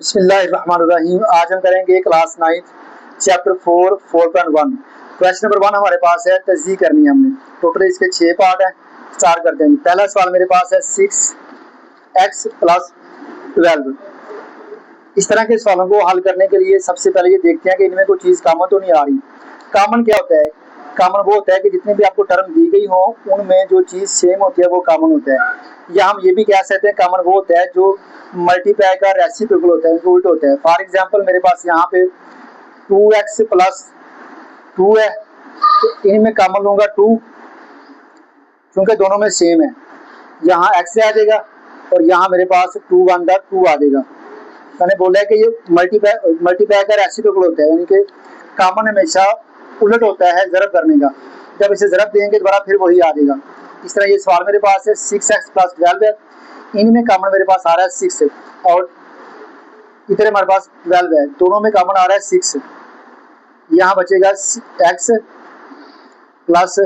बिस्मिल्लाहिर्रहमानिर्रहीम। आज हम करेंगे क्लास 9 चैप्टर 4 4.1। क्वेश्चन नंबर 1 हमारे पास है, तस्दीक करनी है हमने। टोटल इसके 6 पार्ट हैं। स्टार्ट करते हैं। पहला सवाल मेरे पास है 6x + 12। इस तरह के सवालों को हल करने के लिए सबसे पहले ये देखते हैं कि इनमें कोई चीज़ कॉमन तो नहीं आ रही। कॉमन क्या होता है? कॉमन वो होता है कि जितने भी आपको टर्म दी गई हो उनमें जो चीज़ सेम होती है वो कॉमन होता है। या हम ये भी कह सकते हैं कॉमन वो होता है जो मल्टीप्लाई का रेसिप्रोकल होता है, उल्ट होता है। फॉर एग्जांपल मेरे पास यहाँ पे 2x + 2 है, तो इनमें कॉमन लूँगा 2, क्योंकि दोनों में सेम है। यहाँ x आ जाएगा और यहाँ मेरे पास 2 × 2 आ जाएगा। मैंने बोला है कि ये मल्टीप्लाई का रेसिप्रोकल होता है, यानी कि कॉमन हमेशा उलट होता है ज़रब करने का। जब इसे ज़रब देंगे दोबारा फिर वही आ जाएगा। इस तरह ये सवाल मेरे पास है 6x + 12 है, इनमें कॉमन मेरे पास आ रहा है 6 और इधर हमारे पास 12 है, दोनों में कॉमन आ रहा है 6। यहाँ बचेगा x प्लस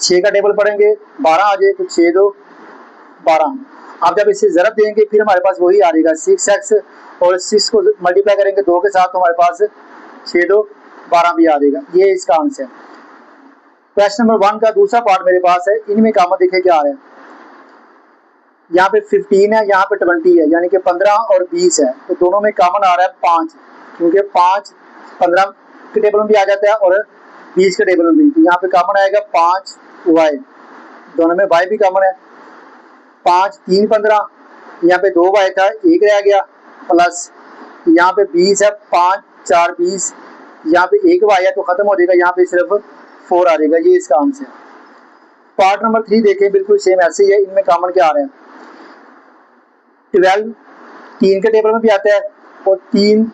6 का टेबल पढ़ेंगे 12 आ जाए, तो 6 2 12। अब जब इसे ज़रब देंगे फिर हमारे पास वही आ जाएगा 6x और 6 को मल्टीप्लाई करेंगे 2 के साथ, तो हमारे पास 6 2 12 भी आ जाएगा। ये इसका आंसर है। क्वेश्चन नंबर 1 का दूसरा पार्ट मेरे पास है, इनमें कॉमन देखे क्या आ रहा है। यहाँ पे 15 है, यहाँ पे 20 है, यानी कि 15 और 20 है, तो दोनों में कॉमन आ रहा है 5, क्योंकि 5 15 के टेबल में भी आ जाता है और 20 के टेबल में भी। तो यहाँ पे कॉमन आएगा 5y, दोनों में y भी कॉमन है। 5 3 15, यहाँ पे 2y था 1 रह गया, प्लस यहाँ पे 20 है, 5 4 20, यहाँ पे 1y है तो खत्म हो जाएगा, यहाँ पे सिर्फ 4 आ जाएगा। ये इसका आंसर है। पार्ट नंबर 3 देखें, बिल्कुल सेम ऐसे ही है। इनमें कॉमन क्या आ रहा है? 12 3 के टेबल में भी आता है और 3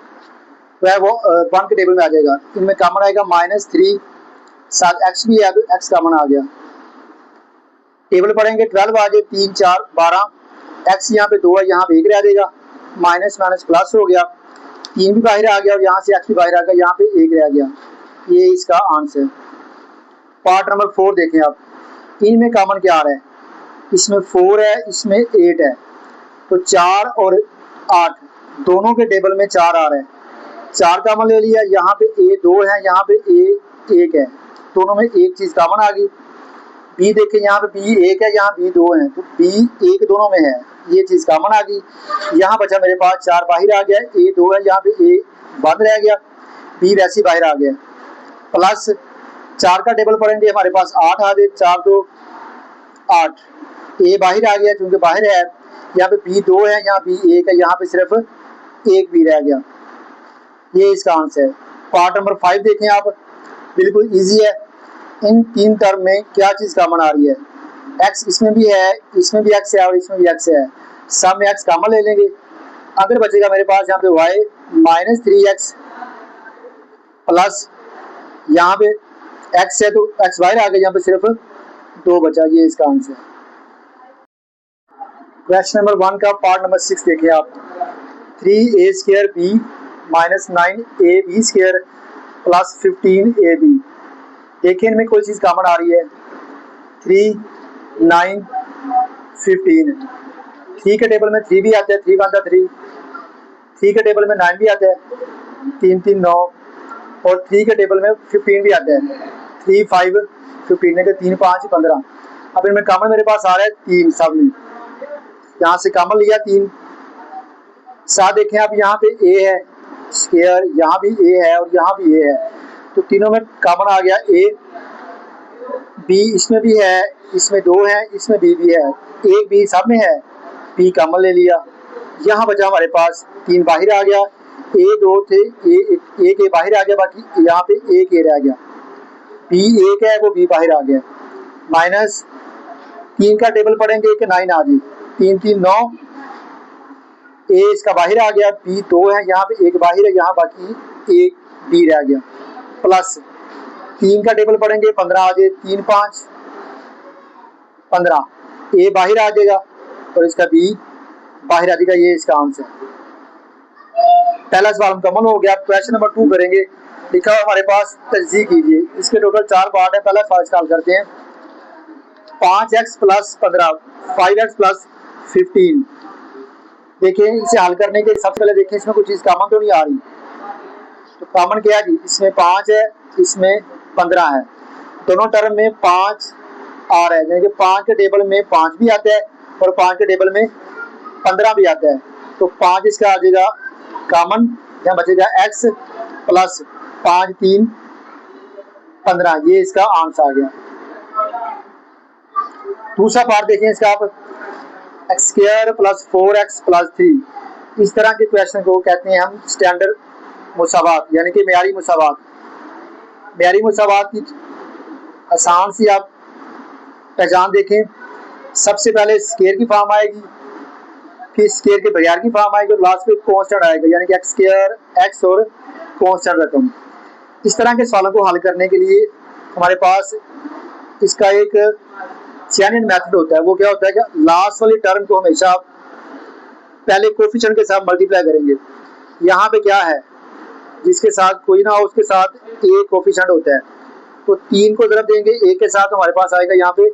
वह वो 1 के टेबल में आ जाएगा। इनमें कॉमन आएगा -3, साथ x भी है तो x कॉमन आ गया। टेबल पढ़ेंगे 12 आ जाए 3 4 12, x यहाँ पे 2 है, यहाँ पे 1 रह जाएगा, माइनस माइनस प्लस हो गया, 3 भी बाहर आ गया और यहाँ से x भी बाहर आ गया, यहाँ पे 1 रह गया। ये इसका आंसर। पार्ट नंबर 4 देखें आप, इनमें कॉमन क्या आ रहा है? इसमें 4 है, इसमें 8 है, तो 4 और 8 दोनों के टेबल में 4 आ रहा है। 4 कॉमन ले लिया, यहाँ पे a 2 है, यहाँ पे a 1 है, दोनों में एक चीज़ कॉमन आ गई। b देखें, यहाँ पे b 1 है, यहाँ b 2 है, तो b 1 दोनों में है, ये चीज़ कॉमन आ गई। यहाँ बचा मेरे पास 4 बाहर आ गया, a 2 है, यहाँ पे a बंद रह गया, b वैसे ही बाहर आ गया, प्लस 4 का टेबल पढ़ेंगे हमारे पास 8 आ गए, 4 2 8, a बाहर आ गया क्योंकि बाहर है, यहाँ पे b 2 है, यहाँ b 1 है, यहाँ पे सिर्फ 1 भी रह गया। ये इसका आंसर है। पार्ट नंबर 5 देखें आप, बिल्कुल इजी है। इन 3 टर्म में क्या चीज़ कॉमन आ रही है? x इसमें भी है, इसमें भी x है और इसमें भी x है, सब में x कॉमन ले लेंगे। अगर बचेगा मेरे पास यहाँ पे y -3x प्लस यहाँ पे x है तो x बाहर आ गया, यहाँ पे सिर्फ 2 बचा। ये इसका आंसर है। क्वेश्चन नंबर 1 का पार्ट नंबर 6 देखिए आप, 3a² - 9ab² + 15ab। देखिए इनमें कोई चीज़ कॉमन आ रही है, 3 9 15। 3 के टेबल में 3 भी आता है, 3 × 3, 3 के टेबल में 9 भी आता है, 3 3 9, और 3 के टेबल में 15 भी आता है, 3 5 15 के 3 5 15। अब इनमें कॉमन मेरे पास आ रहा है 3, सब में यहाँ से कॉमन लिया 3। साथ देखें आप, यहाँ पे a है स्क्वायर, यहाँ भी a है और यहाँ भी a है, तो तीनों में कॉमन आ गया a। b इसमें भी है, इसमें 2 है, इसमें b भी है, एक b सब में है, b कॉमन ले लिया। यहाँ बचा हमारे पास 3 बाहर आ गया, a 2 थे, एक बाहर आ गया, बाकी यहाँ पे एक a रह गया, b 1 है वो b बाहर आ गया, माइनस 3 का टेबल पढ़ेंगे कि 9 आ जाए, 3 3 9, a इसका बाहर आ गया, b 2 है, यहाँ पे एक बाहर है, यहाँ बाकी एक b रह गया, प्लस 3 का टेबल पढ़ेंगे 15 आ जाए, 3 5 15, a बाहर आ जाएगा और इसका b बाहर आ जाएगा। ये इसका आंसर है। पहला सवाल मुकम्मल हो गया। क्वेश्चन नंबर 2 करेंगे। लिखा हुआ हमारे पास, तज्जीह कीजिए। इसके टोटल 4 पार्ट है। पहला सवाल सॉल्व करते हैं। 5x + 15, 5x + 15। देखिए इसे हल करने के सबसे पहले देखिए इसमें कुछ चीज कॉमन तो नहीं आ रही, तो कॉमन क्या है जी, इसमें 5 है, इसमें 15 है, दोनों टर्म में 5 आ रहा है, यानी कि 5 के टेबल में 5 भी आता है और 5 के टेबल में 15 भी आता है, तो 5 इसका आ जाएगा कॉमन, यहाँ बचेगा x प्लस 5 3 15, ये इसका आंसर आ गया। दूसरा पार्ट देखें इसका आप, x square plus 4x plus 3, इस तरह के क्वेश्चन को कहते हैं हम स्टैंडर्ड मुसावात, यानी कि मेयारी मुसावात। मेयारी मुसावात की आसान सी आप पहचान देखें, सबसे पहले स्क्वायर की फॉर्म आएगी, फिर स्क्वायर के बगैर की फॉर्म आएगी और लास्ट में कांस्टेंट आएगा, यानी कि एक्स स्क्वायर एक्स और कांस्टेंट रकम। इस तरह के सवालों को हल करने के लिए हमारे पास इसका एक चैन मेथड होता है। वो क्या होता है कि लास्ट वाली टर्म को हमेशा पहले कोफिशिएंट के साथ मल्टीप्लाई करेंगे। यहाँ पे क्या है, जिसके साथ कोई ना हो उसके साथ एक कोफिशिएंट होता है, तो 3 को जरूरत देंगे 1 के साथ, हमारे पास आएगा यहाँ पे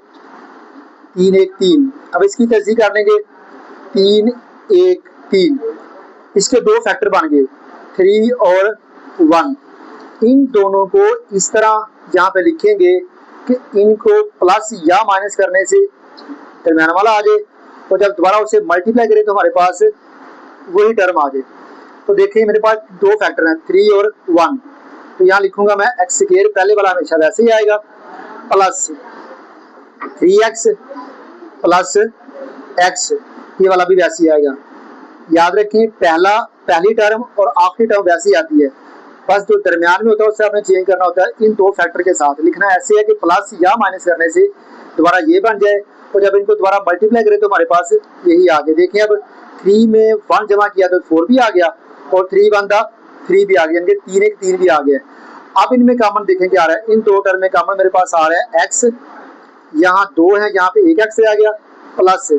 3 1 3। अब इसकी तस्दीक कर लेंगे 3 1 3, इसके दो फैक्टर बन गए 3 और 1। इन दोनों को इस तरह यहाँ पे लिखेंगे कि इनको प्लस या माइनस करने से दरम्यान वाला आ जाए, और जब दोबारा उसे मल्टीप्लाई करें तो हमारे पास वही टर्म आ जाए। तो देखिए मेरे पास दो फैक्टर हैं 3 और 1, तो यहाँ लिखूंगा मैं एक्स स्क्वायर, पहले वाला हमेशा वैसे ही आएगा, प्लस 3x प्लस x, ये वाला भी वैसे ही आएगा। याद रखिए पहली टर्म और आखिरी टर्म वैसे ही आती है, बस जो दरमियान में होता है उससे आपने चेंज करना होता है। इन दो फैक्टर के साथ लिखना ऐसे है कि प्लस या माइनस करने से दोबारा ये बन जाए, और जब इनको दोबारा मल्टीप्लाई करें तो हमारे पास यही आ गया। देखिए अब 3 में 1 जमा किया तो 4 भी आ गया, और 3 1 था 3 भी आ गया, यानी 3 1 3 भी आ गया। अब इनमें कॉमन देखें क्या आ रहा है, इन दो टर्म में कॉमन मेरे पास आ रहा है x, यहाँ 2 है, यहाँ पे 1 x आ गया, प्लस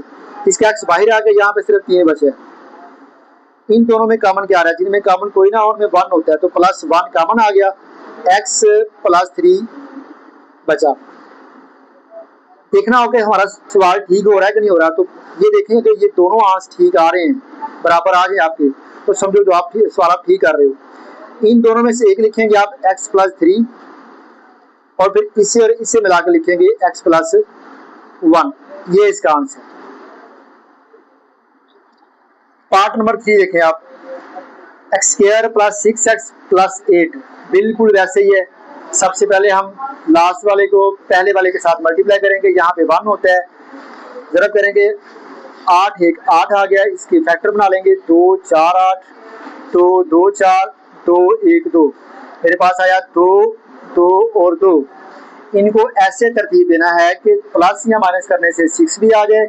इसका x बाहर आ गया, यहाँ पे सिर्फ 3 बचे। इन दोनों में कॉमन क्या आ रहा है, जिनमें कॉमन कोई ना हो उनमें 1 होता है, तो प्लस 1 कॉमन आ गया, x प्लस 3 बचा। देखना होगा कि हमारा सवाल ठीक हो रहा है कि नहीं हो रहा, तो ये देखें कि ये दोनों आंसर ठीक आ रहे हैं, बराबर आ गए आपके, तो समझो जो आप सवाल आप ठीक कर रहे हो। इन दोनों में से एक लिखेंगे आप x प्लस 3, और फिर इसे और इसे मिलाकर लिखेंगे x प्लस 1, ये इसका आंसर। पार्ट नंबर 3 देखें आप, x square plus 6x plus 8, बिल्कुल वैसे ही है। सबसे पहले हम लास्ट वाले को पहले वाले के साथ मल्टीप्लाई करेंगे, यहाँ पे 1 होता है, जरूरत करेंगे 8 1 8 आ गया, इसके फैक्टर बना लेंगे 2 4 8, तो 2 4 2 1 2, मेरे पास आया 2 2 और 2। इनको ऐसे तरतीब देना है कि प्लस या माइनस करने से 6 भी आ जाए,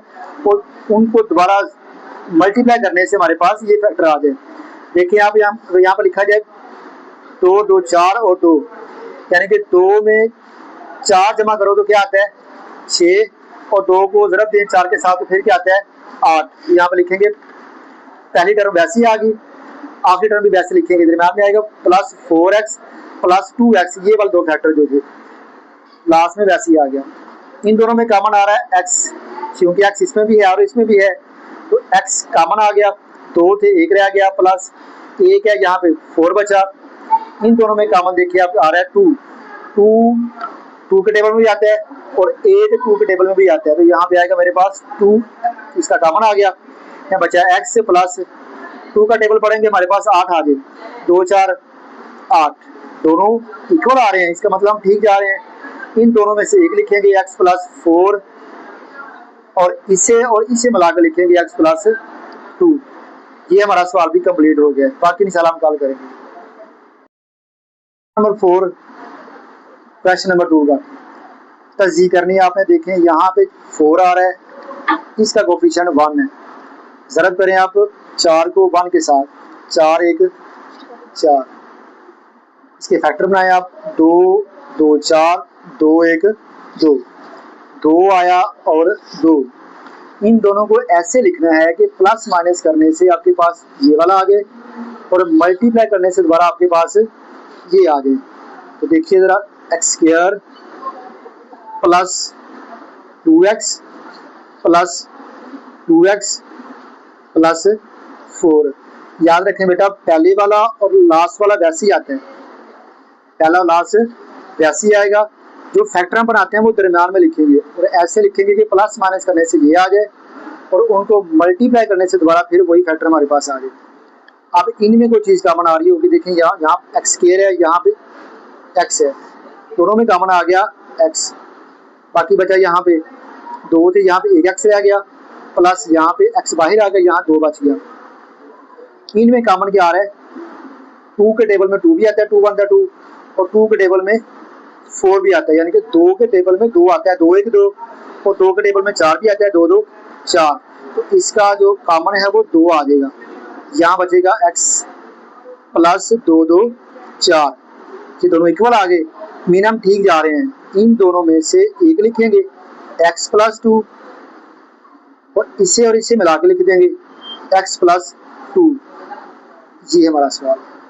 और उनको दोबारा मल्टीप्लाई करने से हमारे पास ये फैक्टर आ जाए। देखिए आप यहाँ पर लिखा जाए 2 2 4 और 2, यानी कि 2 में 4 जमा करो तो क्या आता है 6, और 2 को जरूरत दें 4 के साथ तो फिर क्या आता है 8। यहाँ पर लिखेंगे पहली टर्म वैसी आ गई, आखिरी टर्म भी वैसे लिखेंगे, दरम्यान में आएगा प्लस 4x प्लस 2x, ये वाले दो फैक्टर जो थे लास्ट में वैसे ही आ गया। इन दोनों में कॉमन आ रहा है x, क्योंकि x इसमें भी है और इसमें भी है, तो x कॉमन आ गया, 2 थे 1 रह गया, प्लस 1 है, यहाँ पे 4 बचा। इन दोनों में कॉमन देखिए आप आ रहा है 2 के टेबल में भी आता है और 8 2 के टेबल में भी आता है, तो यहाँ पे आएगा मेरे पास 2, इसका कॉमन आ गया, यहाँ बचा x प्लस 2 का टेबल पढ़ेंगे हमारे पास 8 आ गए, 2 4 8, दोनों इक्वल आ रहे हैं, इसका मतलब हम ठीक जा रहे हैं। इन दोनों में से एक लिखेंगे x प्लस 4, और इसे मिलाकर लिखेंगे x प्लस 2। ये हमारा सवाल भी कंप्लीट हो गया, बाकी इंशाल्लाह हम कल करेंगे। नंबर 4, क्वेश्चन नंबर 2 का तस्दीक करनी है आपने। देखें यहाँ पे 4 आ रहा है, इसका कोफिशिएंट 1 है, जरूरत करें आप 4 को 1 के साथ, 4 1 4, इसके फैक्टर बनाए आप 2 2 4 2 1 2, 2 आया और 2। इन दोनों को ऐसे लिखना है कि प्लस माइनस करने से आपके पास ये वाला आ गए, और मल्टीप्लाई करने से दोबारा आपके पास ये आ गए। तो देखिए जरा, x square plus 2x plus 2x plus 4। याद रखें बेटा, पहले वाला और लास्ट वाला वैसे ही आता है, पहला और लास्ट वैसे ही आएगा। जो फैक्टर हम बनाते हैं वो दरम्यान में लिखेंगे और ऐसे लिखेंगे कि प्लस माइनस करने से ये आ जाए और उनको मल्टीप्लाई करने से दोबारा फिर वही फैक्टर हमारे पास आ जाए। अब इनमें कोई चीज़ कॉमन आ रही होगी, देखें यहाँ एक्स स्क्वायर है, यहाँ पे एक्स है, दोनों में कॉमन आ गया एक्स, बाकी बचा यहाँ पे 2 थे, यहाँ पे एक एक्स रह गया, प्लस यहाँ पे एक्स बाहर आ गया, यहाँ 2 बच गया। इनमें कॉमन क्या आ रहा है, 2 के टेबल में 2 भी आता है, 2 1 2, और 2 के टेबल में 4 भी आता है, यानी कि 2 के टेबल में 2 आता है, 2 1 2, और 2 के टेबल में 4 भी आता है, 2 2 4। तो इसका जो कॉमन है वो 2 आ जाएगा, यहाँ बचेगा x प्लस 2 2 4, ये दोनों इक्वल आ गए। मीन हम ठीक जा रहे हैं, इन दोनों में से एक लिखेंगे x प्लस 2 और इसे मिला के लिख देंगे x प्लस 2। ये हमारा सवाल है।